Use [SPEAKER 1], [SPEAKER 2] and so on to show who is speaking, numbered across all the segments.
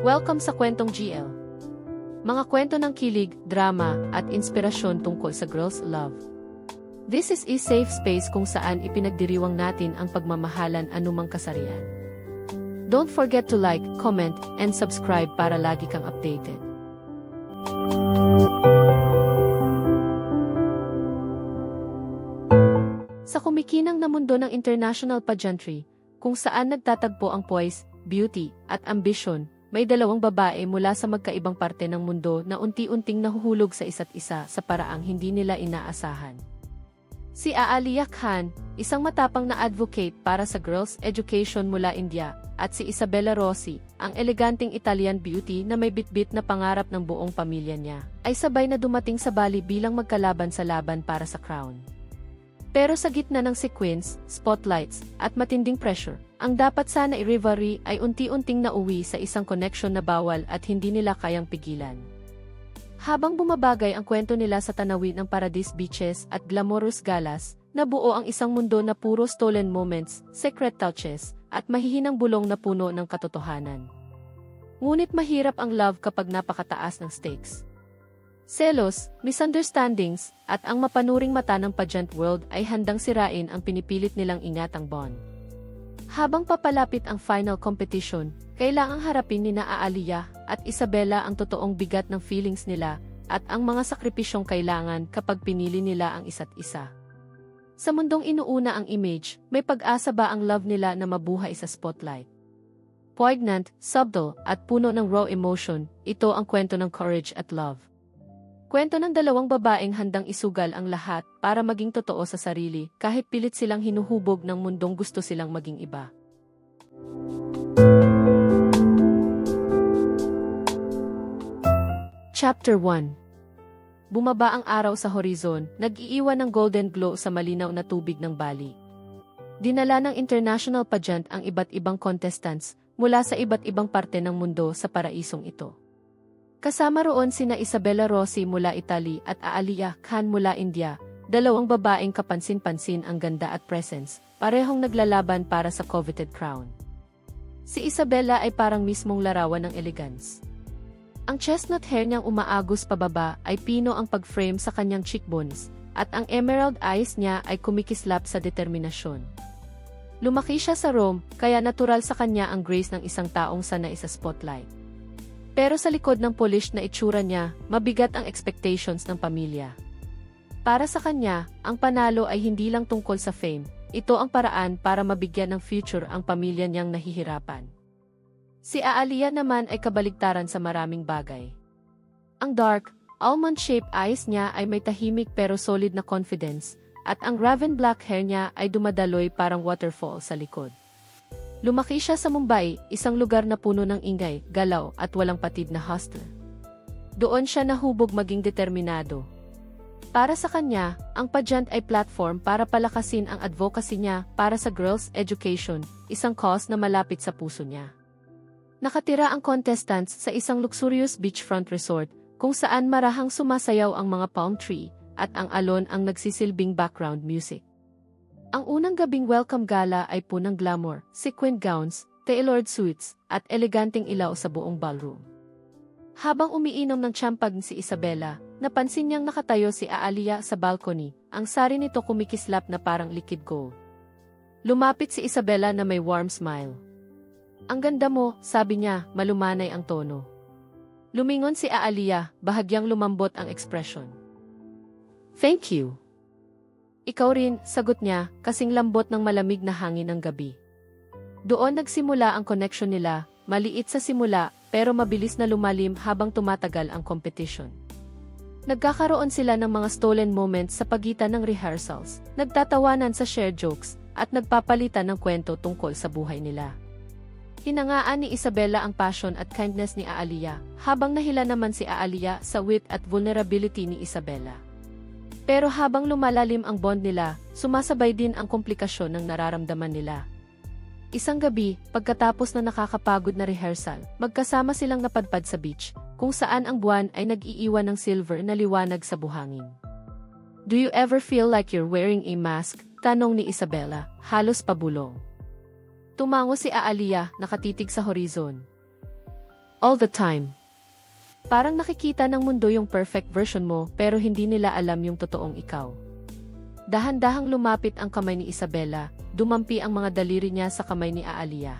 [SPEAKER 1] Welcome sa Kwentong GL. Mga kwento ng kilig, drama, at inspirasyon tungkol sa girls' love. This is a safe space kung saan ipinagdiriwang natin ang pagmamahalan anumang kasarian. Don't forget to like, comment, and subscribe para lagi kang updated. Sa kumikinang na mundo ng international pageantry, kung saan nagtatagpo ang poise, beauty, at ambisyon, may dalawang babae mula sa magkaibang parte ng mundo na unti-unting nahuhulog sa isa't isa sa paraang hindi nila inaasahan. Si Aaliyah Khan, isang matapang na advocate para sa girls' education mula India, at si Isabella Rossi, ang eleganteng Italian beauty na may bitbit na pangarap ng buong pamilya niya, ay sabay na dumating sa Bali bilang magkalaban sa laban para sa crown. Pero sa gitna ng sequence, spotlights, at matinding pressure, ang dapat sana i-rivalry ay unti-unting nauwi sa isang connection na bawal at hindi nila kayang pigilan. Habang bumabagay ang kwento nila sa tanawin ng paradise beaches at glamorous galas, nabuo ang isang mundo na puro stolen moments, secret touches, at mahihinang bulong na puno ng katotohanan. Ngunit mahirap ang love kapag napakataas ng stakes. Selos, misunderstandings, at ang mapanuring mata ng pageant world ay handang sirain ang pinipilit nilang ingatang bond. Habang papalapit ang final competition, kailangang harapin ni Aaliyah at Isabella ang totoong bigat ng feelings nila at ang mga sakripisyong kailangan kapag pinili nila ang isa't isa. Sa mundong inuuna ang image, may pag-asa ba ang love nila na mabuhay sa spotlight? Poignant, subtle, at puno ng raw emotion, ito ang kwento ng courage at love. Kwento ng dalawang babaeng handang isugal ang lahat para maging totoo sa sarili kahit pilit silang hinuhubog ng mundong gusto silang maging iba. Chapter 1. Bumaba ang araw sa horizon, nag-iiwan ng golden glow sa malinaw na tubig ng Bali. Dinala ng international pageant ang iba't ibang contestants mula sa iba't ibang parte ng mundo sa paraisong ito. Kasama roon sina Isabella Rossi mula Italy at Aaliyah Khan mula India, dalawang babaeng kapansin-pansin ang ganda at presence, parehong naglalaban para sa coveted crown. Si Isabella ay parang mismong larawan ng elegance. Ang chestnut hair niyang umaagos pababa ay pino ang pag-frame sa kanyang cheekbones, at ang emerald eyes niya ay kumikislap sa determinasyon. Lumaki siya sa Rome, kaya natural sa kanya ang grace ng isang taong sanay sa spotlight. Pero sa likod ng polished na itsura niya, mabigat ang expectations ng pamilya. Para sa kanya, ang panalo ay hindi lang tungkol sa fame, ito ang paraan para mabigyan ng future ang pamilya niyang nahihirapan. Si Aaliyah naman ay kabaligtaran sa maraming bagay. Ang dark, almond-shaped eyes niya ay may tahimik pero solid na confidence, at ang raven black hair niya ay dumadaloy parang waterfall sa likod. Lumaki siya sa Mumbai, isang lugar na puno ng ingay, galaw at walang patid na hustle. Doon siya nahubog maging determinado. Para sa kanya, ang pageant ay platform para palakasin ang advocacy niya para sa girls' education, isang cause na malapit sa puso niya. Nakatira ang contestants sa isang luxurious beachfront resort, kung saan marahang sumasayaw ang mga palm tree, at ang alon ang nagsisilbing background music. Ang unang gabing welcome gala ay punang glamour, sequined gowns, tailored suits, at eleganteng ilaw sa buong ballroom. Habang umiinom ng champagne si Isabella, napansin niyang nakatayo si Aaliyah sa balcony, ang sari nito kumikislap na parang liquid gold. Lumapit si Isabella na may warm smile. "Ang ganda mo," sabi niya, malumanay ang tono. Lumingon si Aaliyah, bahagyang lumambot ang ekspresyon. "Thank you." "Ikaw rin," sagot niya, kasing lambot ng malamig na hangin ng gabi. Doon nagsimula ang connection nila, maliit sa simula, pero mabilis na lumalim habang tumatagal ang competition. Nagkakaroon sila ng mga stolen moments sa pagitan ng rehearsals, nagtatawanan sa shared jokes, at nagpapalitan ng kwento tungkol sa buhay nila. Hinangaan ni Isabella ang passion at kindness ni Aaliyah, habang nahila naman si Aaliyah sa wit at vulnerability ni Isabella. Pero habang lumalalim ang bond nila, sumasabay din ang komplikasyon ng nararamdaman nila. Isang gabi, pagkatapos na nakakapagod na rehearsal, magkasama silang napadpad sa beach, kung saan ang buwan ay nag-iiwan ng silver na liwanag sa buhangin. "Do you ever feel like you're wearing a mask?" tanong ni Isabella, halos pabulong. Tumango si Aaliyah, nakatitig sa horizon. All the time. Parang nakikita ng mundo yung perfect version mo pero hindi nila alam yung totoong ikaw. Dahan-dahang lumapit ang kamay ni Isabela, dumampi ang mga daliri niya sa kamay ni Aaliyah.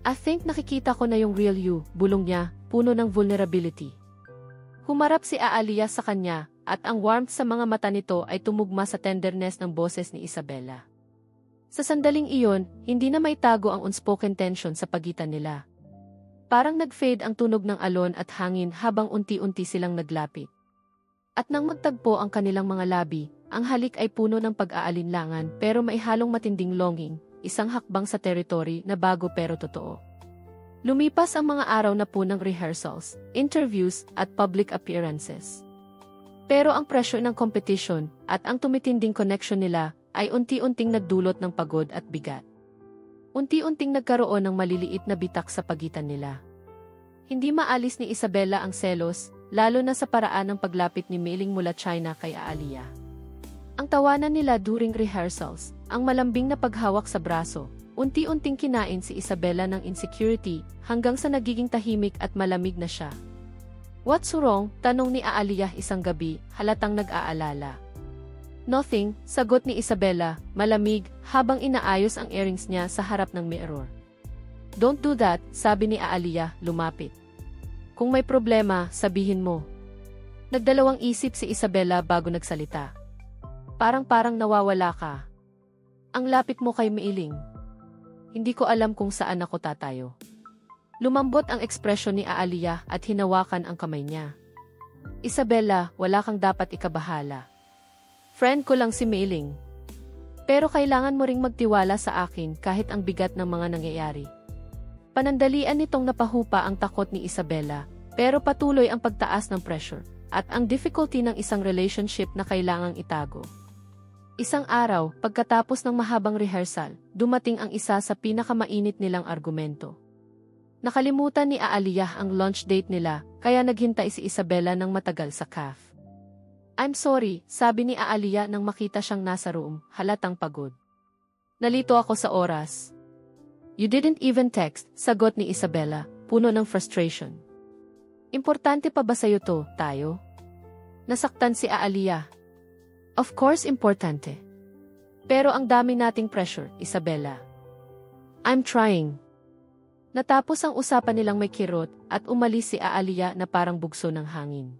[SPEAKER 1] I think nakikita ko na yung real you, bulong niya, puno ng vulnerability. Humarap si Aaliyah sa kanya, at ang warmth sa mga mata nito ay tumugma sa tenderness ng boses ni Isabela. Sa sandaling iyon, hindi na may tago ang unspoken tension sa pagitan nila. Parang nag-fade ang tunog ng alon at hangin habang unti-unti silang naglapit. At nang magtagpo ang kanilang mga labi, ang halik ay puno ng pag-aalinlangan pero may halong matinding longing, isang hakbang sa territory na bago pero totoo. Lumipas ang mga araw na punang rehearsals, interviews, at public appearances. Pero ang pressure ng competition at ang tumitinding connection nila ay unti-unting nagdulot ng pagod at bigat. Unti-unting nagkaroon ng maliliit na bitak sa pagitan nila. Hindi maalis ni Isabela ang selos, lalo na sa paraan ng paglapit ni Meiling mula China kay Aaliyah. Ang tawanan nila during rehearsals, ang malambing na paghawak sa braso, unti-unting kinain si Isabela ng insecurity hanggang sa nagiging tahimik at malamig na siya. What's wrong? Tanong ni Aaliyah isang gabi, halatang nag-aalala. Nothing, sagot ni Isabela, malamig, habang inaayos ang earrings niya sa harap ng mirror. Don't do that, sabi ni Aaliyah, lumapit. Kung may problema, sabihin mo. Nagdalawang isip si Isabela bago nagsalita. Parang nawawala ka. Ang lapit mo kay Meiling. Hindi ko alam kung saan ako tatayo. Lumambot ang ekspresyon ni Aaliyah at hinawakan ang kamay niya. Isabela, wala kang dapat ikabahala. Friend ko lang si Meiling. Pero kailangan mo ring magtiwala sa akin kahit ang bigat ng mga nangyayari. Panandalian nitong napahupa ang takot ni Isabela, pero patuloy ang pagtaas ng pressure, at ang difficulty ng isang relationship na kailangang itago. Isang araw, pagkatapos ng mahabang rehearsal, dumating ang isa sa pinakamainit nilang argumento. Nakalimutan ni Aaliyah ang launch date nila, kaya naghintay si Isabela ng matagal sa cafe. I'm sorry, sabi ni Aaliyah nang makita siyang nasa room, halatang pagod. Nalito ako sa oras. You didn't even text, sagot ni Isabela, puno ng frustration. Importante pa ba sa'yo to, tayo? Nasaktan si Aaliyah. Of course importante. Pero ang dami nating pressure, Isabela. I'm trying. Natapos ang usapan nilang may kirot at umalis si Aaliyah na parang bugso ng hangin.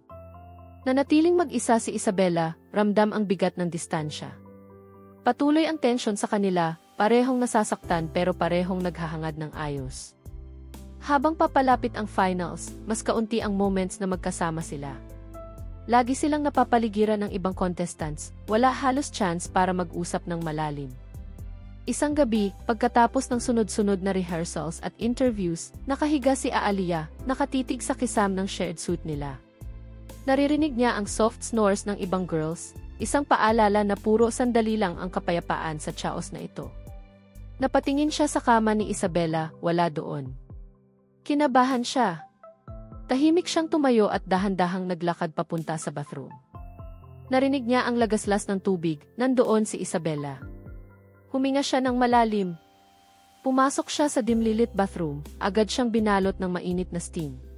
[SPEAKER 1] Nanatiling mag-isa si Isabela, ramdam ang bigat ng distansya. Patuloy ang tensyon sa kanila, parehong nasasaktan pero parehong naghahangad ng ayos. Habang papalapit ang finals, mas kaunti ang moments na magkasama sila. Lagi silang napapaligiran ng ibang contestants, wala halos chance para mag-usap ng malalim. Isang gabi, pagkatapos ng sunod-sunod na rehearsals at interviews, nakahiga si Aaliyah, nakatitig sa kisam ng shared suit nila. Naririnig niya ang soft snores ng ibang girls, isang paalala na puro sandali lang ang kapayapaan sa chaos na ito. Napatingin siya sa kama ni Isabela, wala doon. Kinabahan siya. Tahimik siyang tumayo at dahan-dahang naglakad papunta sa bathroom. Narinig niya ang lagaslas ng tubig, nandoon si Isabela. Huminga siya ng malalim. Pumasok siya sa dimlilit bathroom, agad siyang binalot ng mainit na steam.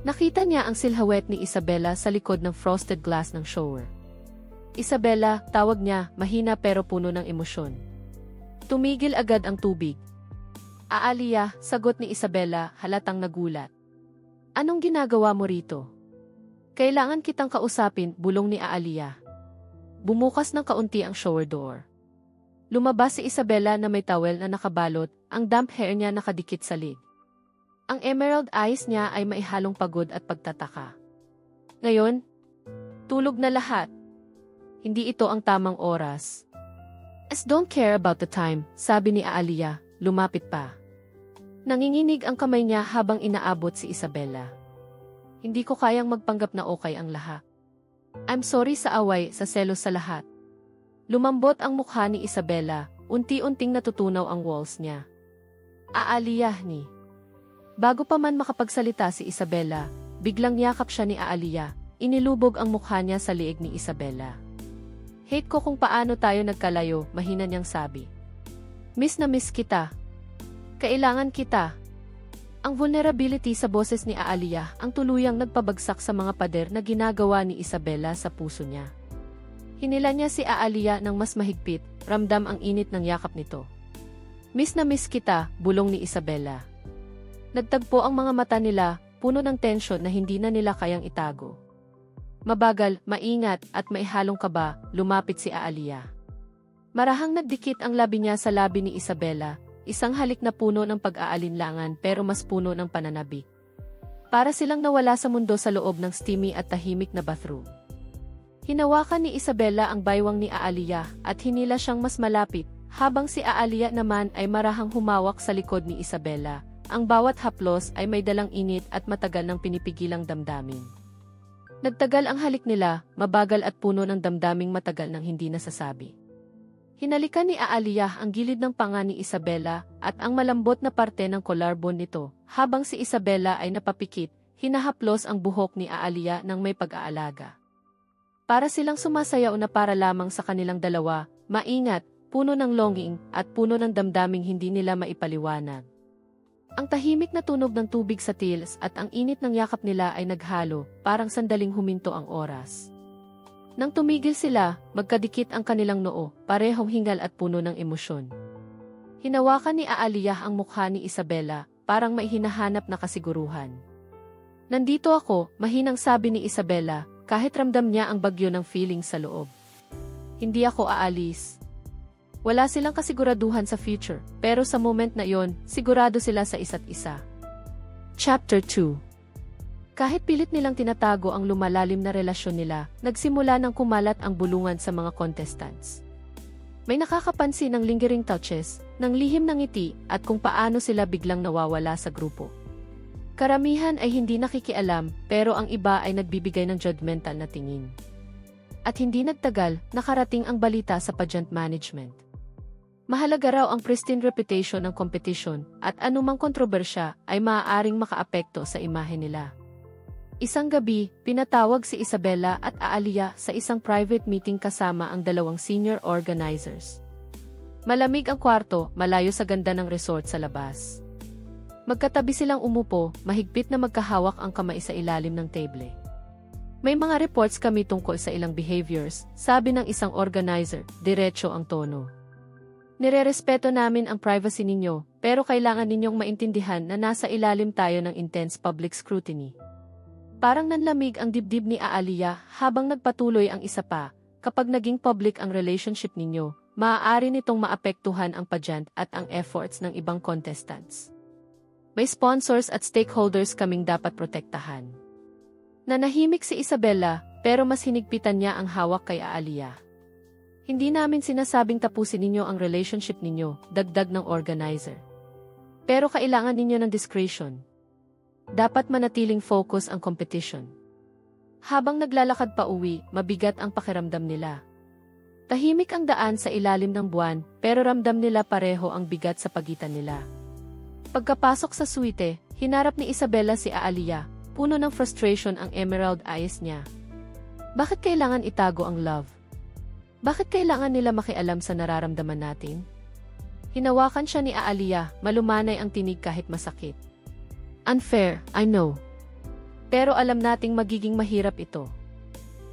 [SPEAKER 1] Nakita niya ang silhouette ni Isabela sa likod ng frosted glass ng shower. Isabela, tawag niya, mahina pero puno ng emosyon. Tumigil agad ang tubig. Aaliyah, sagot ni Isabela, halatang nagulat. Anong ginagawa mo rito? Kailangan kitang kausapin, bulong ni Aaliyah. Bumukas ng kaunti ang shower door. Lumabas si Isabela na may towel na nakabalot, ang damp hair niya nakadikit sa lid. Ang emerald eyes niya ay maihalong pagod at pagtataka. Ngayon, tulog na lahat. Hindi ito ang tamang oras. As don't care about the time, sabi ni Aaliyah, lumapit pa. Nanginginig ang kamay niya habang inaabot si Isabela. Hindi ko kayang magpanggap na okay ang lahat. I'm sorry sa away, sa selos sa lahat. Lumambot ang mukha ni Isabela, unti-unting natutunaw ang walls niya. Aaliyah ni. Bago pa man makapagsalita si Isabela, biglang yakap siya ni Aaliyah, inilubog ang mukha niya sa liig ni Isabela. Hate ko kung paano tayo nagkalayo, mahina niyang sabi. Miss na miss kita. Kailangan kita. Ang vulnerability sa boses ni Aaliyah ang tuluyang nagpabagsak sa mga pader na ginagawa ni Isabela sa puso niya. Hinila niya si Aaliyah ng mas mahigpit, ramdam ang init ng yakap nito. "Miss na miss kita," bulong ni Isabela. Nagtagpo ang mga mata nila, puno ng tensyon na hindi na nila kayang itago. Mabagal, maingat, at maihalong kaba, lumapit si Aaliyah. Marahang nagdikit ang labi niya sa labi ni Isabela, isang halik na puno ng pag-aalinlangan pero mas puno ng pananabik. Para silang nawala sa mundo sa loob ng steamy at tahimik na bathroom. Hinawakan ni Isabela ang baywang ni Aaliyah at hinila siyang mas malapit, habang si Aaliyah naman ay marahang humawak sa likod ni Isabela. Ang bawat haplos ay may dalang init at matagal ng pinipigilang damdamin. Nagtagal ang halik nila, mabagal at puno ng damdaming matagal nang hindi nasasabi. Hinalikan ni Aaliyah ang gilid ng panga ni Isabela at ang malambot na parte ng collarbone nito, habang si Isabela ay napapikit, hinahaplos ang buhok ni Aaliyah ng may pag-aalaga. Para silang sumasayaw na para lamang sa kanilang dalawa, maingat, puno ng longing, at puno ng damdaming hindi nila maipaliwanag. Ang tahimik na tunog ng tubig sa tiles at ang init ng yakap nila ay naghalo, parang sandaling huminto ang oras. Nang tumigil sila, magkadikit ang kanilang noo, parehong hingal at puno ng emosyon. Hinawakan ni Aaliyah ang mukha ni Isabela, parang may hinahanap na kasiguruhan. "Nandito ako," mahinang sabi ni Isabela, kahit ramdam niya ang bagyo ng feeling sa loob. "Hindi ako aalis." Wala silang kasiguraduhan sa future, pero sa moment na yon, sigurado sila sa isa't isa. Chapter 2. Kahit pilit nilang tinatago ang lumalalim na relasyon nila, nagsimula ng kumalat ang bulungan sa mga contestants. May nakakapansin ng lingering touches, ng lihim ng ngiti, at kung paano sila biglang nawawala sa grupo. Karamihan ay hindi nakikialam, pero ang iba ay nagbibigay ng judgmental na tingin. At hindi nagtagal, nakarating ang balita sa pageant management. Mahalaga raw ang pristine reputation ng competition, at anumang kontrobersya ay maaaring makaapekto sa imahe nila. Isang gabi, pinatawag si Isabela at Aaliyah sa isang private meeting kasama ang dalawang senior organizers. Malamig ang kwarto, malayo sa ganda ng resort sa labas. Magkatabi silang umupo, mahigpit na magkahawak ang kamay sa ilalim ng table. "May mga reports kami tungkol sa ilang behaviors," sabi ng isang organizer, diretso ang tono. "Nirerespeto namin ang privacy ninyo, pero kailangan ninyong maintindihan na nasa ilalim tayo ng intense public scrutiny." Parang nanlamig ang dibdib ni Aaliyah habang nagpatuloy ang isa pa, "Kapag naging public ang relationship ninyo, maaari nitong maapektuhan ang pageant at ang efforts ng ibang contestants. May sponsors at stakeholders kaming dapat protektahan." Nanahimik si Isabela, pero mas hinigpitan niya ang hawak kay Aaliyah. "Hindi namin sinasabing tapusin ninyo ang relationship ninyo," dagdag ng organizer. "Pero kailangan ninyo ng discretion. Dapat manatiling focus ang competition." Habang naglalakad pa uwi, mabigat ang pakiramdam nila. Tahimik ang daan sa ilalim ng buwan, pero ramdam nila pareho ang bigat sa pagitan nila. Pagkapasok sa suite, hinarap ni Isabela si Aaliyah, puno ng frustration ang emerald eyes niya. Bakit kailangan itago ang love? Bakit kailangan nila makialam sa nararamdaman natin? Hinawakan siya ni Aaliyah, malumanay ang tinig kahit masakit. "Unfair, I know. Pero alam nating magiging mahirap ito.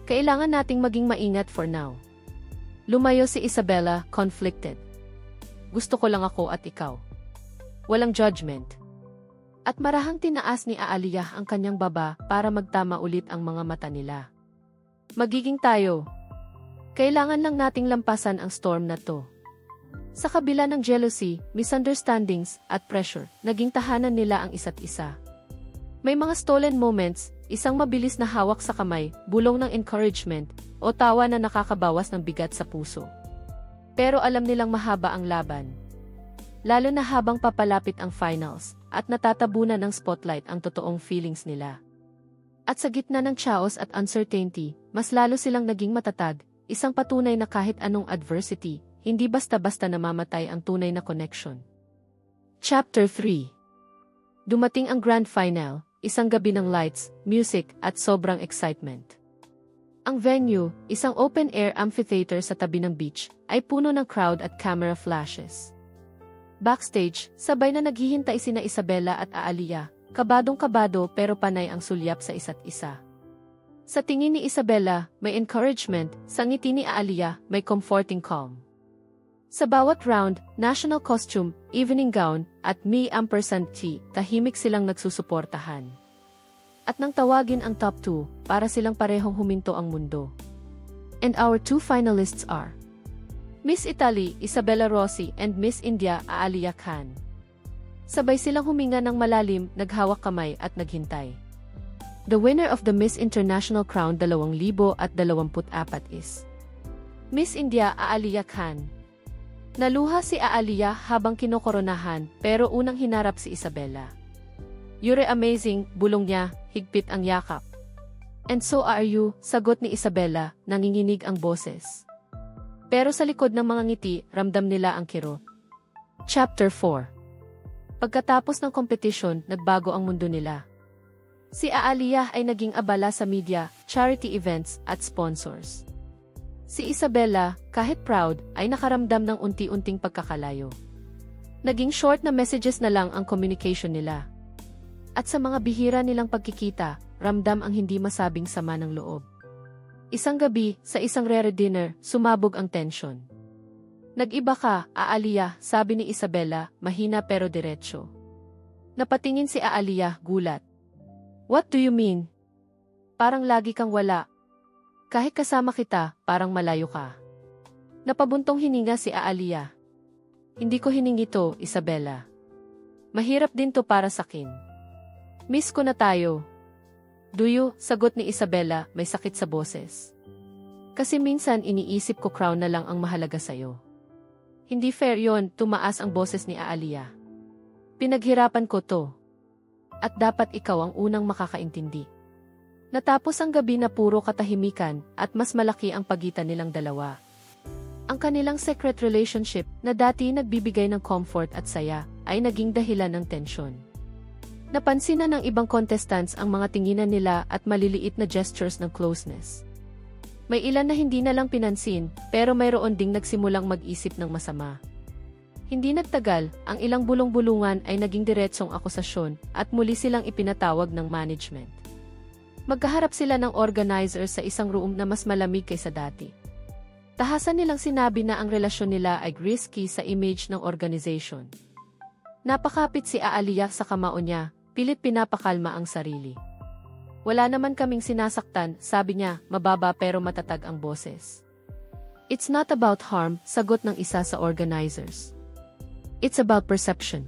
[SPEAKER 1] Kailangan nating maging maingat for now." Lumayo si Isabela, conflicted. "Gusto ko lang ako at ikaw. Walang judgment." At marahang tinaas ni Aaliyah ang kanyang baba para magtama ulit ang mga mata nila. "Magiging tayo. Kailangan lang nating lampasan ang storm na to." Sa kabila ng jealousy, misunderstandings, at pressure, naging tahanan nila ang isa't isa. May mga stolen moments, isang mabilis na hawak sa kamay, bulong ng encouragement, o tawa na nakakabawas ng bigat sa puso. Pero alam nilang mahaba ang laban. Lalo na habang papalapit ang finals, at natatabunan ng spotlight ang totoong feelings nila. At sa gitna ng chaos at uncertainty, mas lalo silang naging matatag, isang patunay na kahit anong adversity, hindi basta-basta namamatay ang tunay na connection. Chapter 3. Dumating ang grand final, isang gabi ng lights, music, at sobrang excitement. Ang venue, isang open-air amphitheater sa tabi ng beach, ay puno ng crowd at camera flashes. Backstage, sabay na naghihintay sina Isabela at Aaliyah, kabadong-kabado pero panay ang sulyap sa isa't isa. Sa tingin ni Isabela, may encouragement, sa ngiti ni Aaliyah, may comforting calm. Sa bawat round, national costume, evening gown, at me&T, tahimik silang nagsusuportahan. At nang tawagin ang top 2, para silang parehong huminto ang mundo. And our 2 finalists are Miss Italy, Isabella Rossi, and Miss India, Aaliyah Khan. Sabay silang huminga ng malalim, naghawak kamay at naghintay. The winner of the Miss International Crown 2024 is Miss India, Aaliyah Khan. Naluha si Aaliyah habang kinokoronahan pero unang hinarap si Isabela. "You're amazing," bulong niya, higpit ang yakap. "And so are you," sagot ni Isabela, nanginginig ang boses. Pero sa likod ng mga ngiti, ramdam nila ang kirot. Chapter 4. Pagkatapos ng competition, nagbago ang mundo nila. Si Aaliyah ay naging abala sa media, charity events, at sponsors. Si Isabela, kahit proud, ay nakaramdam ng unti-unting pagkakalayo. Naging short na messages na lang ang communication nila. At sa mga bihira nilang pagkikita, ramdam ang hindi masabing sama ng loob. Isang gabi, sa isang rare dinner, sumabog ang tension. "Nag-iba ka, Aaliyah," sabi ni Isabela, mahina pero diretsyo. Napatingin si Aaliyah, gulat. "What do you mean? Parang lagi kang wala. Kahit kasama kita, parang malayo ka." Napabuntong hininga si Aaliyah. "Hindi ko hiningi to, Isabela. Mahirap din to para sakin. Miss ko na tayo." "Do you?" sagot ni Isabela, may sakit sa boses. "Kasi minsan iniisip ko crown na lang ang mahalaga sa'yo." "Hindi fair yon," tumaas ang boses ni Aaliyah. "Pinaghirapan ko to. At dapat ikaw ang unang makakaintindi." Natapos ang gabi na puro katahimikan at mas malaki ang pagitan nilang dalawa. Ang kanilang secret relationship na dati nagbibigay ng comfort at saya ay naging dahilan ng tensyon. Napansin na ng ibang contestants ang mga tinginan nila at maliliit na gestures ng closeness. May ilan na hindi na lang pinansin pero mayroon ding nagsimulang mag-isip ng masama. Hindi nagtagal, ang ilang bulong-bulungan ay naging diretsong akusasyon at muli silang ipinatawag ng management. Magkaharap sila ng organizer sa isang room na mas malamig kaysa dati. Tahasan nilang sinabi na ang relasyon nila ay risky sa image ng organization. Napakapit si Aaliyah sa kamao niya, pilit pinapakalma ang sarili. "Wala naman kaming sinasaktan," sabi niya, mababa pero matatag ang boses. "It's not about harm," sagot ng isa sa organizers. "It's about perception.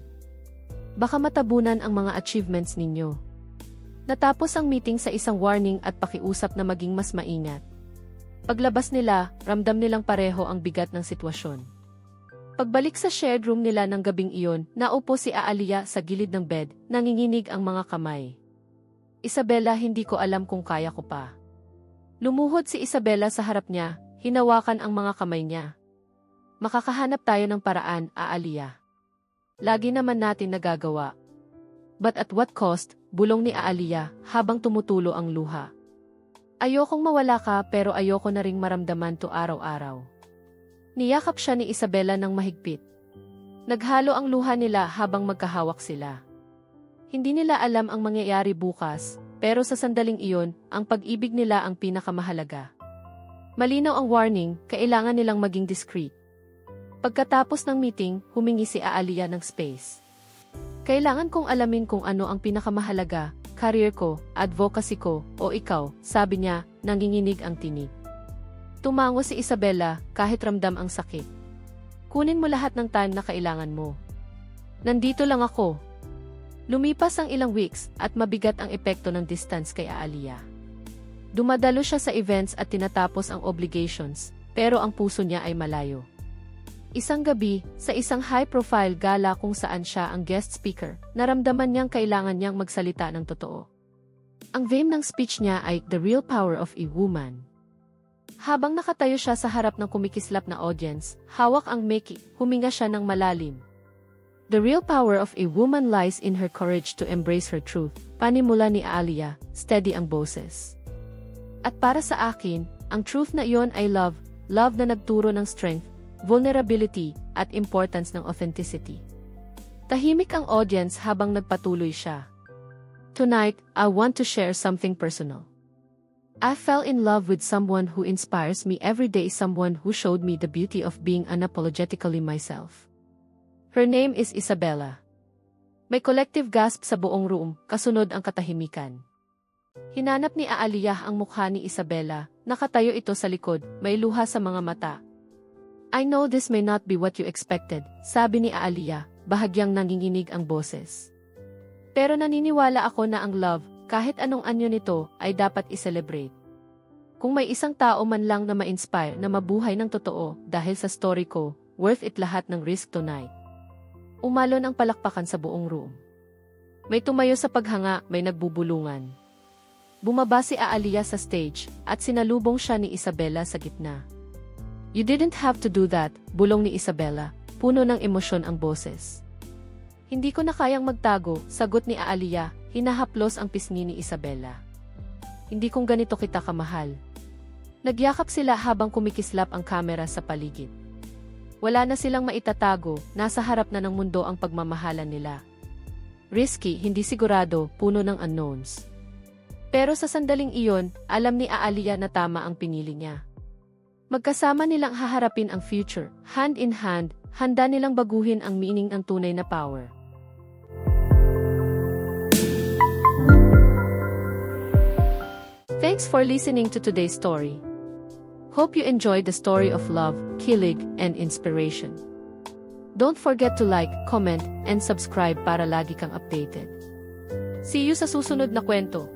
[SPEAKER 1] Baka matabunan ang mga achievements ninyo." Natapos ang meeting sa isang warning at pakiusap na maging mas maingat. Paglabas nila, ramdam nilang pareho ang bigat ng sitwasyon. Pagbalik sa shared room nila ng gabing iyon, naupo si Aaliyah sa gilid ng bed, nanginginig ang mga kamay. "Isabela, hindi ko alam kung kaya ko pa." Lumuhod si Isabela sa harap niya, hinawakan ang mga kamay niya. "Makakahanap tayo ng paraan, Aaliyah. Lagi naman natin nagagawa." "But at what cost?" bulong ni Aaliyah habang tumutulo ang luha. "Ayokong mawala ka pero ayoko na ring maramdaman to araw-araw." Niyakap siya ni Isabela ng mahigpit. Naghalo ang luha nila habang magkahawak sila. Hindi nila alam ang mangyayari bukas, pero sa sandaling iyon, ang pag-ibig nila ang pinakamahalaga. Malinaw ang warning, kailangan nilang maging discreet. Pagkatapos ng meeting, humingi si Aaliyah ng space. "Kailangan kong alamin kung ano ang pinakamahalaga, career ko, advocacy ko, o ikaw," sabi niya, nanginginig ang tinig. Tumango si Isabela, kahit ramdam ang sakit. "Kunin mo lahat ng time na kailangan mo. Nandito lang ako." Lumipas ang ilang weeks at mabigat ang epekto ng distance kay Aaliyah. Dumadalo siya sa events at tinatapos ang obligations, pero ang puso niya ay malayo. Isang gabi, sa isang high-profile gala kung saan siya ang guest speaker, naramdaman niyang kailangan niyang magsalita ng totoo. Ang theme ng speech niya ay The Real Power of a Woman. Habang nakatayo siya sa harap ng kumikislap na audience, hawak ang mic, huminga siya ng malalim. "The real power of a woman lies in her courage to embrace her truth," panimula ni Aaliyah, steady ang boses. "At para sa akin, ang truth na iyon ay love na nagturo ng strength, vulnerability, at importance ng authenticity." Tahimik ang audience habang nagpatuloy siya. Tonight, I want to share something personal. I fell in love with someone who inspires me every day, someone who showed me the beauty of being unapologetically myself. Her name is Isabella. May collective gasp sa buong room, kasunod ang katahimikan. Hinanap ni Aaliyah ang mukha ni Isabella, nakatayo ito sa likod, may luha sa mga mata. I know this may not be what you expected, sabi ni Aaliyah, bahagyang nanginginig ang boses. Pero naniniwala ako na ang love, kahit anong anyo nito, ay dapat i-celebrate. Kung may isang tao man lang na ma-inspire na mabuhay ng totoo dahil sa story ko, worth it lahat ng risk tonight. Umalon ang palakpakan sa buong room. May tumayo sa paghanga, may nagbubulungan. Bumaba si Aaliyah sa stage, at sinalubong siya ni Isabella sa gitna. You didn't have to do that, bulong ni Isabella, puno ng emosyon ang boses. Hindi ko na kayang magtago, sagot ni Aaliyah, hinahaplos ang pisngi ni Isabella. Hindi kong ganito kita kamahal. Nagyakap sila habang kumikislap ang kamera sa paligid. Wala na silang maitatago, nasa harap na ng mundo ang pagmamahalan nila. Risky, hindi sigurado, puno ng unknowns. Pero sa sandaling iyon, alam ni Aaliyah na tama ang pinili niya. Magkasama nilang haharapin ang future, hand in hand, handa nilang baguhin ang meaning ng tunay na power. Thanks for listening to today's story. Hope you enjoyed the story of love, kilig, and inspiration. Don't forget to like, comment, and subscribe para lagi kang updated. See you sa susunod na kwento.